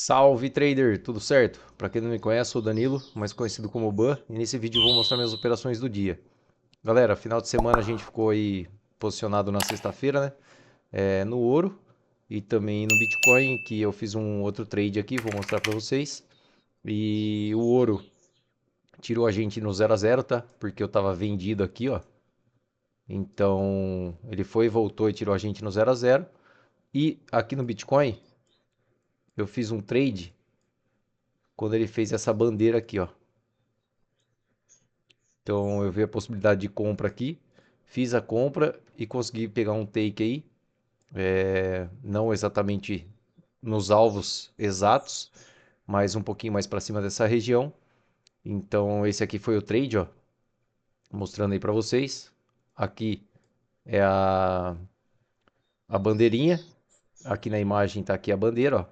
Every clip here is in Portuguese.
Salve trader, tudo certo? Para quem não me conhece, sou o Danilo, mais conhecido como Ban, e nesse vídeo eu vou mostrar minhas operações do dia. Galera, final de semana a gente ficou aí posicionado na sexta-feira, né? No ouro e também no Bitcoin, que eu fiz um outro trade aqui, vou mostrar para vocês. E o ouro tirou a gente no 0 a 0, tá? Porque eu tava vendido aqui, ó. Então ele foi, voltou e tirou a gente no 0 a 0. E aqui no Bitcoin eu fiz um trade quando ele fez essa bandeira aqui, ó. Então eu vi a possibilidade de compra aqui, fiz a compra e consegui pegar um take aí, não exatamente nos alvos exatos, mas um pouquinho mais para cima dessa região. Então esse aqui foi o trade, ó, mostrando aí para vocês. Aqui é a bandeirinha, aqui na imagem tá aqui a bandeira, ó,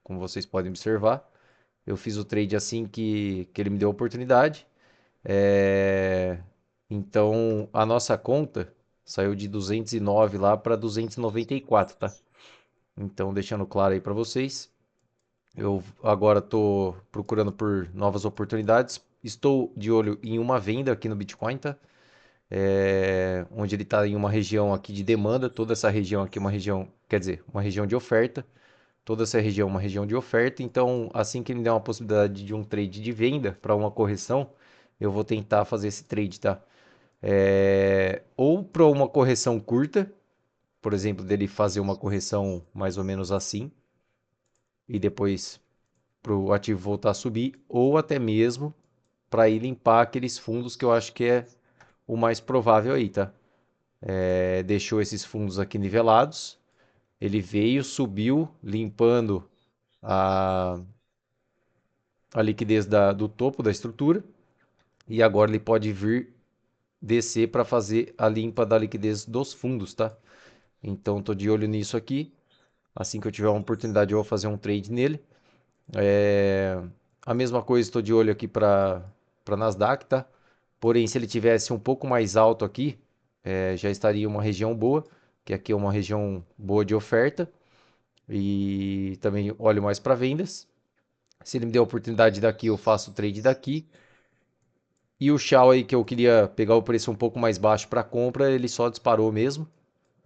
como vocês podem observar. Eu fiz o trade assim que ele me deu a oportunidade. É, Então, a nossa conta saiu de 209 lá para 294, tá? Então, deixando claro aí para vocês, eu agora estou procurando por novas oportunidades. Estou de olho em uma venda aqui no Bitcoin, tá? Onde ele está em uma região aqui de demanda. Toda essa região aqui é uma região, quer dizer, uma região de oferta. Toda essa região é uma região de oferta. Então, assim que ele me der uma possibilidade de um trade de venda para uma correção, eu vou tentar fazer esse trade, tá? Ou para uma correção curta, por exemplo, dele fazer uma correção mais ou menos assim, e depois para o ativo voltar a subir, ou até mesmo para ir limpar aqueles fundos que eu acho que é o mais provável aí, tá? Deixou esses fundos aqui nivelados, ele veio, subiu, limpando a, a liquidez do topo da estrutura, e agora ele pode vir descer para fazer a limpa da liquidez dos fundos, tá? Então, tô de olho nisso aqui. Assim que eu tiver uma oportunidade, eu vou fazer um trade nele. É, A mesma coisa, estou de olho aqui para Nasdaq, tá? Porém, se ele tivesse um pouco mais alto aqui, já estaria uma região boa, que aqui é uma região boa de oferta. E também olho mais para vendas. Se ele me der a oportunidade daqui, eu faço o trade daqui. E o Shao aí que eu queria pegar o preço um pouco mais baixo para compra, ele só disparou mesmo.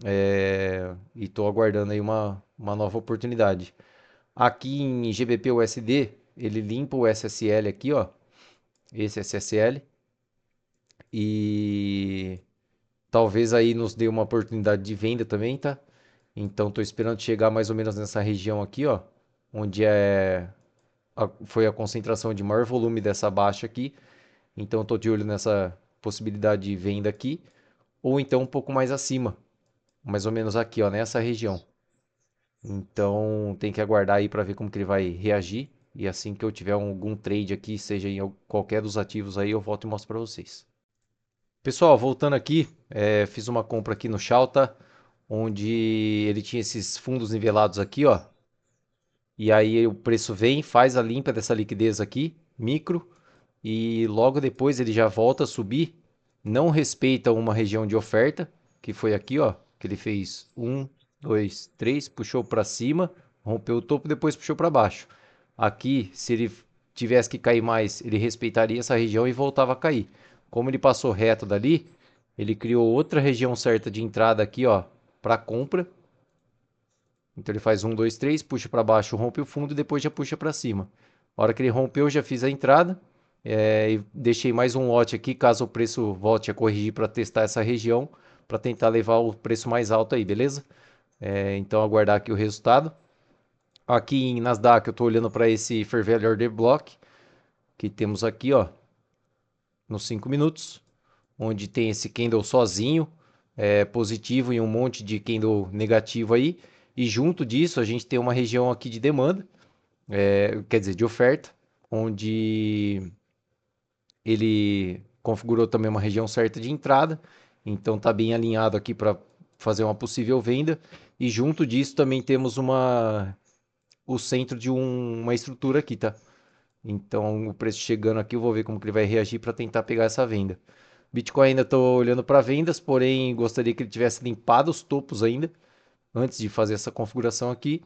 E estou aguardando aí uma nova oportunidade. Aqui em GBP USD, ele limpa o SSL aqui, ó. Esse SSL. E talvez aí nos dê uma oportunidade de venda também, tá? Então estou esperando chegar mais ou menos nessa região aqui, ó. Onde foi a concentração de maior volume dessa baixa aqui. Então estou de olho nessa possibilidade de venda aqui. Ou então um pouco mais acima. Mais ou menos aqui, ó, nessa região. Então tem que aguardar aí para ver como que ele vai reagir. E assim que eu tiver algum trade aqui, seja em qualquer dos ativos aí, eu volto e mostro para vocês. Pessoal, voltando aqui, fiz uma compra aqui no Shalta, onde ele tinha esses fundos nivelados aqui, ó. E aí o preço vem, faz a limpa dessa liquidez aqui, micro, e logo depois ele já volta a subir. Não respeita uma região de oferta, que foi aqui, ó, que ele fez um, dois, três, puxou para cima, rompeu o topo, depois puxou para baixo. Aqui, se ele tivesse que cair mais, ele respeitaria essa região e voltava a cair. Como ele passou reto dali, ele criou outra região certa de entrada aqui, ó, para compra. Então ele faz um, dois, três, puxa para baixo, rompe o fundo e depois já puxa para cima. A hora que ele rompeu, já fiz a entrada. E deixei mais um lote aqui, caso o preço volte a corrigir para testar essa região, para tentar levar o preço mais alto aí, beleza? Então aguardar aqui o resultado. Aqui em Nasdaq eu estou olhando para esse Fair Value Order Block, que temos aqui, ó, nos 5 minutos, onde tem esse candle sozinho, positivo e um monte de candle negativo aí. E junto disso a gente tem uma região aqui de demanda, quer dizer, de oferta, onde ele configurou também uma região certa de entrada, então está bem alinhado aqui para fazer uma possível venda. E junto disso também temos o centro de uma estrutura aqui, tá? Então o preço chegando aqui, eu vou ver como que ele vai reagir para tentar pegar essa venda. Bitcoin ainda estou olhando para vendas, porém gostaria que ele tivesse limpado os topos ainda, antes de fazer essa configuração aqui.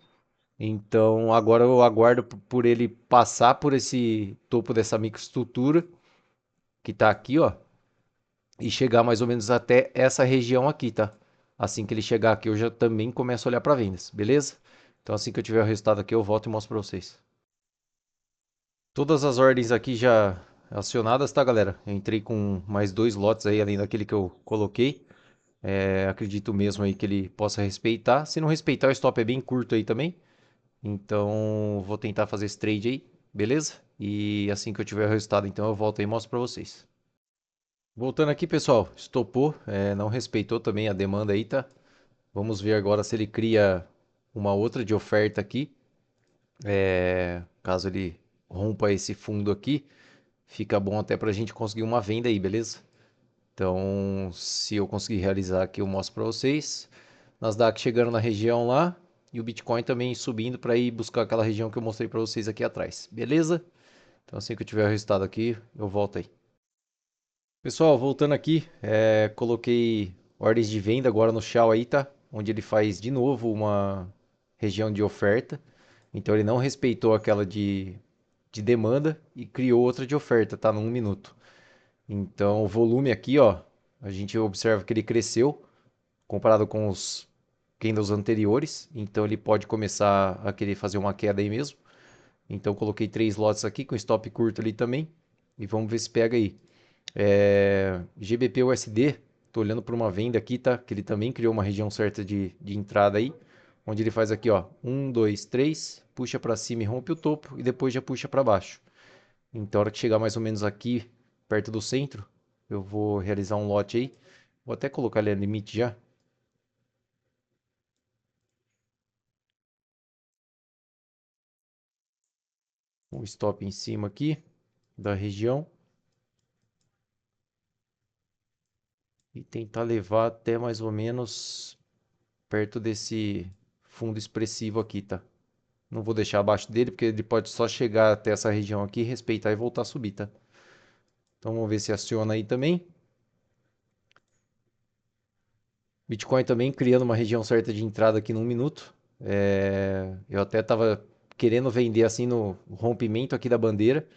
Então agora eu aguardo por ele passar por esse topo dessa microestrutura que tá aqui, ó, e chegar mais ou menos até essa região aqui, tá? Assim que ele chegar aqui, eu já também começo a olhar para vendas, beleza? Então assim que eu tiver o resultado aqui, eu volto e mostro para vocês. Todas as ordens aqui já acionadas, tá, galera? Eu entrei com mais dois lotes aí, além daquele que eu coloquei. Acredito mesmo aí que ele possa respeitar. Se não respeitar, o stop é bem curto aí também. Então, vou tentar fazer esse trade aí, beleza? E assim que eu tiver o resultado, então eu volto aí e mostro pra vocês. Voltando aqui, pessoal, estopou, não respeitou também a demanda aí, tá? Vamos ver agora se ele cria uma outra de oferta aqui. Caso ele rompa esse fundo aqui, fica bom até pra gente conseguir uma venda aí, beleza? Então, se eu conseguir realizar aqui, eu mostro para vocês. Nasdaq chegando na região lá e o Bitcoin também subindo para ir buscar aquela região que eu mostrei para vocês aqui atrás. Beleza? Então, assim que eu tiver o resultado aqui, eu volto aí. Pessoal, voltando aqui, coloquei ordens de venda agora no Shao aí, tá? Onde ele faz de novo uma região de oferta. Então, ele não respeitou aquela de demanda e criou outra de oferta, tá? No 1 minuto. Então, o volume aqui, ó, a gente observa que ele cresceu comparado com os candles anteriores. Então, ele pode começar a querer fazer uma queda aí mesmo. Então, coloquei 3 lotes aqui com stop curto ali também. E vamos ver se pega aí. GBP USD, tô olhando para uma venda aqui, tá? Que ele também criou uma região certa de entrada aí. Onde ele faz aqui, ó, 1, 2, 3, puxa para cima e rompe o topo e depois já puxa para baixo. Então, a hora que chegar mais ou menos aqui, perto do centro, eu vou realizar um lote aí. Vou até colocar ali a limite já. Um stop em cima aqui da região. E tentar levar até mais ou menos perto desse fundo expressivo aqui, tá? Não vou deixar abaixo dele, porque ele pode só chegar até essa região aqui, respeitar e voltar a subir, tá? Então vamos ver se aciona aí também. Bitcoin também criando uma região certa de entrada aqui no 1 minuto. Eu até estava querendo vender assim no rompimento aqui da bandeira,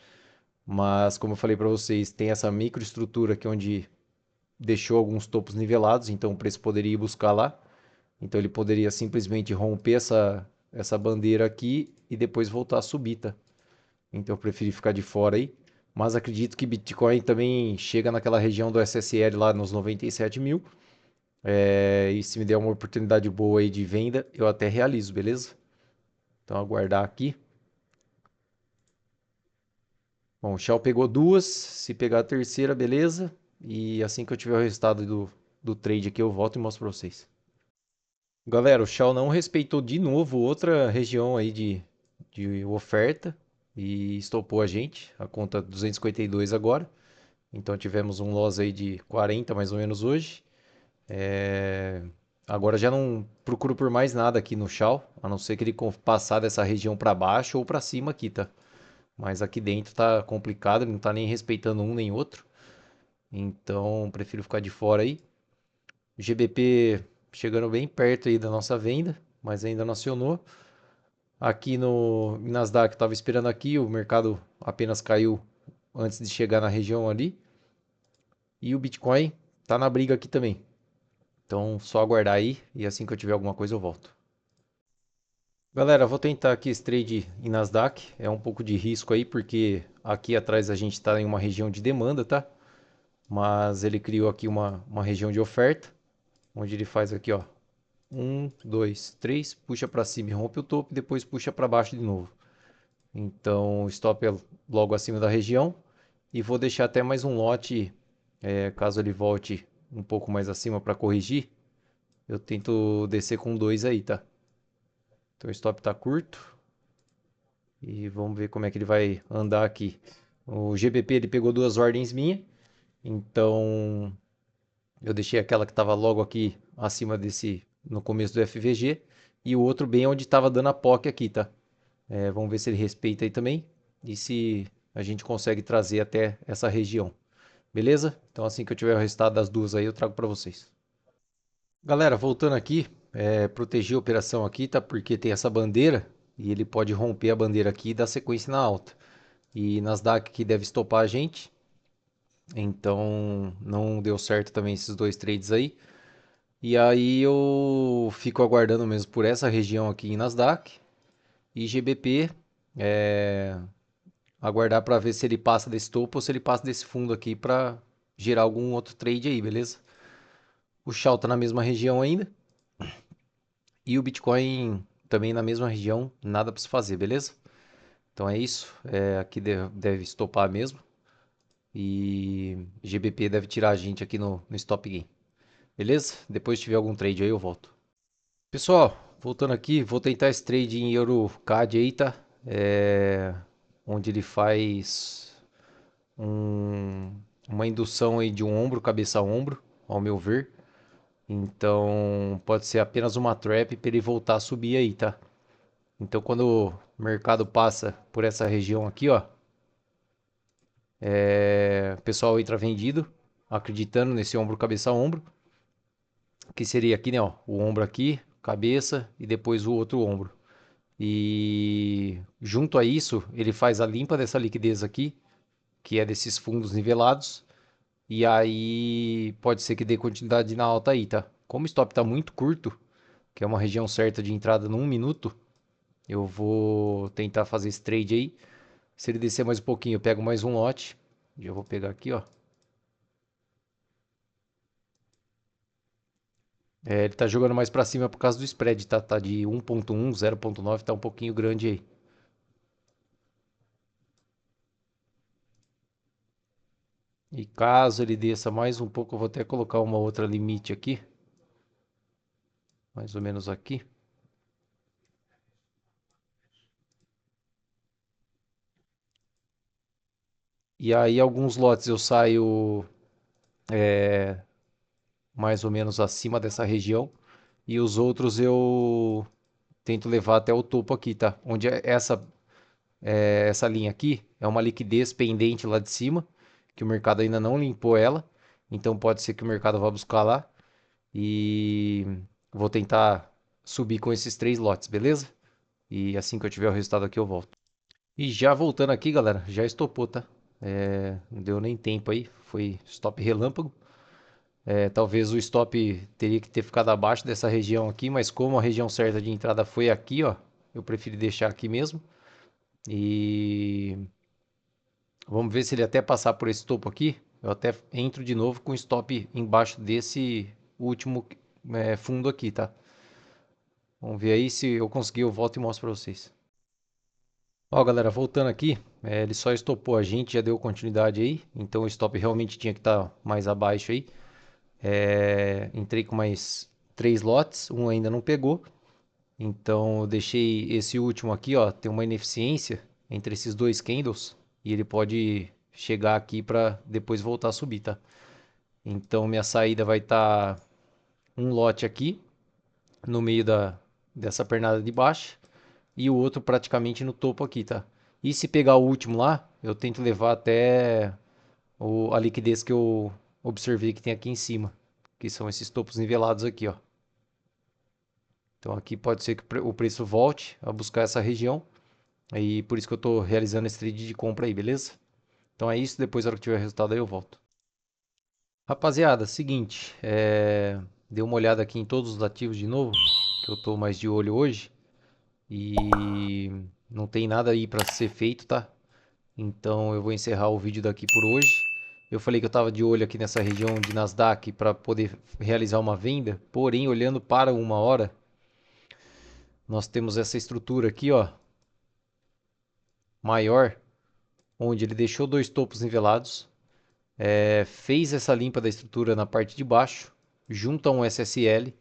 mas como eu falei para vocês, tem essa microestrutura aqui onde deixou alguns topos nivelados, então o preço poderia ir buscar lá. Então ele poderia simplesmente romper essa bandeira aqui e depois voltar a subir, tá? Então eu preferi ficar de fora aí. Mas acredito que Bitcoin também chega naquela região do SSL lá nos 97 mil. E se me der uma oportunidade boa aí de venda, eu até realizo, beleza? Então aguardar aqui. Bom, o Shell pegou duas. Se pegar a terceira, beleza. E assim que eu tiver o resultado do trade aqui, eu volto e mostro pra vocês. Galera, o Shell não respeitou de novo outra região aí de oferta e estopou a gente, a conta 252 agora. Então tivemos um loss aí de 40 mais ou menos hoje. É, Agora já não procuro por mais nada aqui no Shell, a não ser que ele passar dessa região para baixo ou para cima aqui, tá? Mas aqui dentro tá complicado, ele não tá nem respeitando um nem outro. Então prefiro ficar de fora aí. GBP chegando bem perto aí da nossa venda, mas ainda não acionou. Aqui no Nasdaq estava esperando aqui, o mercado apenas caiu antes de chegar na região ali. E o Bitcoin tá na briga aqui também. Então, só aguardar aí e assim que eu tiver alguma coisa eu volto. Galera, vou tentar aqui esse trade em Nasdaq. É um pouco de risco aí, porque aqui atrás a gente está em uma região de demanda, tá? Mas ele criou aqui uma região de oferta, onde ele faz aqui, ó. 1, 2, 3, puxa para cima e rompe o topo, e depois puxa para baixo de novo. Então, o stop é logo acima da região. E vou deixar até mais um lote, caso ele volte um pouco mais acima para corrigir. Eu tento descer com dois aí, tá? Então o stop tá curto. E vamos ver como é que ele vai andar aqui. O GBP ele pegou duas ordens minhas. Então eu deixei aquela que estava logo aqui acima desse, no começo do FVG. E o outro bem onde estava dando a POC aqui, tá? Vamos ver se ele respeita aí também. E se a gente consegue trazer até essa região. Beleza? Então assim que eu tiver o resultado das duas aí eu trago para vocês. Galera, voltando aqui, protegi a operação aqui, tá? Porque tem essa bandeira. e ele pode romper a bandeira aqui e dar sequência na alta. E Nasdaq aqui deve estopar a gente, então não deu certo também esses dois trades aí. E aí eu fico aguardando mesmo por essa região aqui em Nasdaq e GBP, aguardar para ver se ele passa desse topo ou se ele passa desse fundo aqui para gerar algum outro trade aí, beleza? O Shao tá na mesma região ainda e o Bitcoin também na mesma região, nada para se fazer, beleza? Então é isso, aqui deve estopar mesmo e GBP deve tirar a gente aqui no stop gain, beleza? Depois se tiver algum trade aí eu volto. Pessoal, voltando aqui, vou tentar esse trade em EuroCAD aí, tá? Onde ele faz um- uma indução aí de um ombro, cabeça a ombro, ao meu ver. Então pode ser apenas uma trap para ele voltar a subir aí, tá? Então quando o mercado passa por essa região aqui, ó, o pessoal entra vendido, acreditando nesse ombro, cabeça a ombro, que seria aqui, né, ó, o ombro aqui, cabeça e depois o outro ombro. E junto a isso, ele faz a limpa dessa liquidez aqui, que é desses fundos nivelados. E aí pode ser que dê continuidade na alta aí, tá? Como o stop tá muito curto, que é uma região certa de entrada num minuto, eu vou tentar fazer esse trade aí. Se ele descer mais um pouquinho, eu pego mais um lote. Já vou pegar aqui, ó. Ele tá jogando mais pra cima por causa do spread, tá? Tá de 1.1, 0.9, tá um pouquinho grande aí. E caso ele desça mais um pouco, eu vou até colocar uma outra limite aqui. Mais ou menos aqui. E aí alguns lotes eu saio mais ou menos acima dessa região. E os outros eu tento levar até o topo aqui, tá? Onde essa linha aqui é uma liquidez pendente lá de cima, que o mercado ainda não limpou ela. Então pode ser que o mercado vá buscar lá. E vou tentar subir com esses três lotes, beleza? E assim que eu tiver o resultado aqui eu volto. E já voltando aqui, galera, já estopou, tá? Não deu nem tempo aí, foi stop relâmpago. Talvez o stop teria que ter ficado abaixo dessa região aqui, mas como a região certa de entrada foi aqui, ó, eu preferi deixar aqui mesmo. E vamos ver se ele até passar por esse topo aqui. Eu até entro de novo com stop embaixo desse último fundo aqui, tá? Vamos ver aí se eu conseguir, eu volto e mostro pra vocês. Ó, galera, voltando aqui, ele só estopou a gente, já deu continuidade aí, então o stop realmente tinha que estar mais abaixo aí. Entrei com mais três lotes, um ainda não pegou, então eu deixei esse último aqui, ó, tem uma ineficiência entre esses dois candles e ele pode chegar aqui para depois voltar a subir, tá? Então minha saída vai estar um lote aqui no meio dessa pernada de baixo e o outro praticamente no topo aqui, tá? E se pegar o último lá, eu tento levar até a liquidez que eu observei que tem aqui em cima, que são esses topos nivelados aqui, ó. Então aqui pode ser que o preço volte a buscar essa região, aí por isso que eu estou realizando esse trade de compra aí, beleza? Então é isso, depois na hora que tiver resultado aí eu volto. Rapaziada, seguinte, dei uma olhada aqui em todos os ativos de novo, que eu estou mais de olho hoje, e não tem nada aí para ser feito, tá? Então eu vou encerrar o vídeo daqui por hoje. Eu falei que eu estava de olho aqui nessa região de Nasdaq para poder realizar uma venda, porém olhando para uma hora, nós temos essa estrutura aqui, ó, maior, onde ele deixou dois topos nivelados, fez essa limpa da estrutura na parte de baixo, junto a um SSL,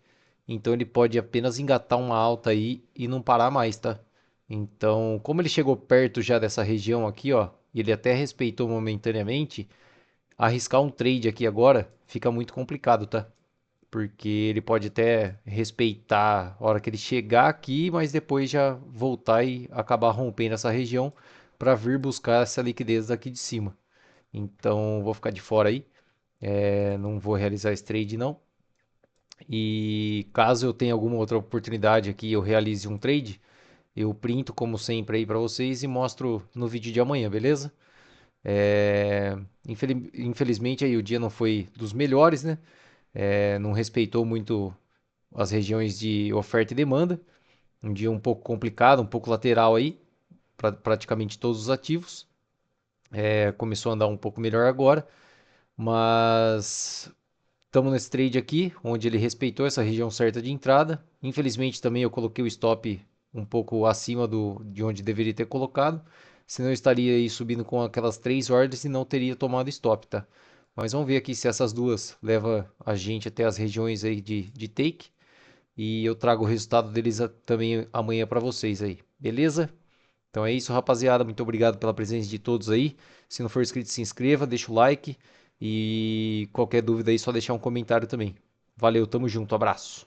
então ele pode apenas engatar uma alta aí e não parar mais, tá? Então, como ele chegou perto já dessa região aqui, ó, e ele até respeitou momentaneamente, arriscar um trade aqui agora fica muito complicado, tá? Porque ele pode até respeitar a hora que ele chegar aqui, mas depois já voltar e acabar rompendo essa região para vir buscar essa liquidez daqui de cima. Então vou ficar de fora aí, não vou realizar esse trade não. E caso eu tenha alguma outra oportunidade aqui, eu realize um trade, eu printo como sempre aí para vocês e mostro no vídeo de amanhã, beleza? É, Infelizmente aí o dia não foi dos melhores, né? Não respeitou muito as regiões de oferta e demanda. Um dia um pouco complicado, um pouco lateral aí, para praticamente todos os ativos. Começou a andar um pouco melhor agora, mas estamos nesse trade aqui, onde ele respeitou essa região certa de entrada. Infelizmente também eu coloquei o stop um pouco acima de onde deveria ter colocado, senão eu estaria aí subindo com aquelas três ordens e não teria tomado stop, tá? Mas vamos ver aqui se essas duas levam a gente até as regiões aí de take. E eu trago o resultado deles também amanhã para vocês aí, beleza? Então é isso, rapaziada. Muito obrigado pela presença de todos aí. Se não for inscrito, se inscreva, deixa o like. E qualquer dúvida aí, só deixar um comentário também. Valeu, tamo junto, abraço.